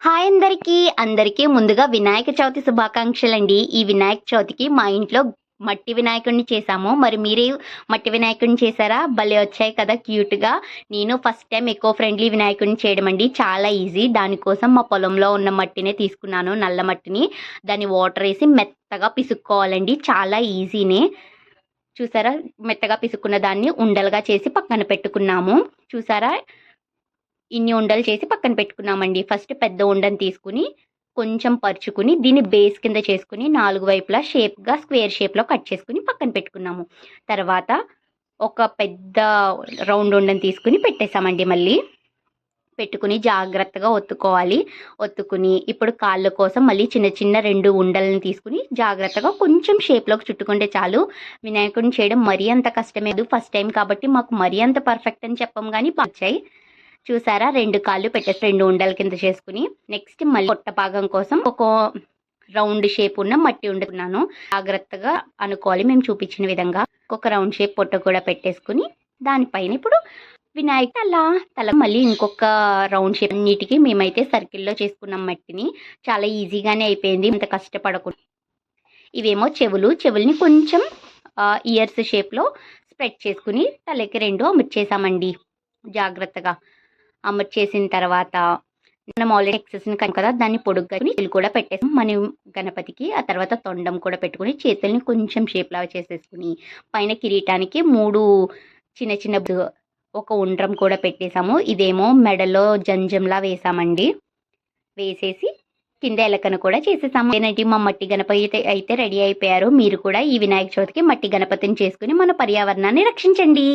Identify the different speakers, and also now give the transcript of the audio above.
Speaker 1: Hi అందరికీ ముందుగా వినాయక చవితి శుభాకాంక్షలండి. ఈ వినాయక చవితికి మా ఇంట్లో మట్టి వినాయకుడిని చేశాము. మరి మీరే మట్టి వినాయకుడిని చేశారా? భలే వచ్చాయి కదా క్యూట్‌గా. నేను ఫస్ట్ టైం ఎకో ఫ్రెండ్లీ వినాయకుడిని చేయడం అండి. చాలా ఈజీ. దానికోసం మా పొలంలో ఉన్న మట్టినే తీసుకున్నాను, నల్ల మట్టిని. దాన్ని వాటర్ ఏసి మెత్తగా పిసుక్కోవాలండి. చాలా ఈజీనే. చూసారా? మెత్తగా పిసుక్కున్న దాన్ని ఉండలుగా చేసి పక్కన పెట్టుకున్నాము. చూసారా? ఇన్ని ఉండలు చేసి పక్కన పెట్టుకున్నామండి. ఫస్ట్ పెద్ద ఉండని తీసుకుని కొంచెం పరుచుకుని దీన్ని బేస్ కింద చేసుకుని 4 వైపులా షేప్‌గా స్క్వేర్ షేప్‌లో కట్ చేసుకొని పక్కన పెట్టుకున్నాము. తర్వాత ఒక పెద్ద రౌండ్ ఉండని తీసుకొని పెట్టేసామండి మళ్ళీ. పెట్టుకుని జాగ్రత్తగా ఒత్తుకోవాలి. ఒత్తుకుని ఇప్పుడు కాళ్ళ కోసం మళ్ళీ చిన్న చిన్న 2 ఉండలని తీసుకుని జాగ్రత్తగా కొంచెం షేప్‌లోకి చుట్టుకుంటే చాలు. వినాయకుడిని చేయడం మరీ అంత కష్టమేదు. ఫస్ట్ టైం కాబట్టి మాకు మరీ అంత పర్ఫెక్ట్ అని చెప్పం గానీ వచ్చాయి. చూసారా? 2 కాళ్ళు పెట్టేసి 2 ఉండల కింద చేసుకుని నెక్స్ట్ మళ్ళీ పొట్ట భాగం కోసం ఒక రౌండ్ షేప్ ఉన్న మట్టి ఉండుకున్నాను. జాగ్రత్తగా అనుకోవాలి మేము చూపించిన విధంగా. ఒక రౌండ్ షేప్ పొట్ట కూడా పెట్టేసుకుని దానిపైన ఇప్పుడు వినాయకుడు తల మళ్ళీ ఇంకొక రౌండ్ షేప్. అన్నిటికీ మేమైతే సర్కిల్లో చేసుకున్నాం మట్టిని. చాలా ఈజీగానే అయిపోయింది, అంత కష్టపడకుండా. ఇవేమో చెవుల్ని కొంచెం ఇయర్స్ షేప్లో స్ప్రెడ్ చేసుకుని తలకి 2 అమర్చేసామండి జాగ్రత్తగా. అమర్చేసిన తర్వాత మనం ఆల్రెడీ ఎక్సెస్ని కదా దాన్ని పొడుగ్గా కూడా పెట్టేసాం మన గణపతికి. ఆ తర్వాత తొండం కూడా పెట్టుకుని చేతుల్ని కొంచెం షేప్ లాగా చేసేసుకుని పైన కిరీటానికి 3 చిన్న చిన్న ఒక ఉండ్రం కూడా పెట్టేసాము. ఇదేమో మెడలో జంజంలా వేసామండి. వేసేసి కింద ఎలకను కూడా చేసేసాము. ఏంటంటే మా మట్టి గణపతి అయితే రెడీ అయిపోయారు. మీరు కూడా ఈ వినాయక చవితికి మట్టి గణపతిని చేసుకుని మన పర్యావరణాన్ని రక్షించండి.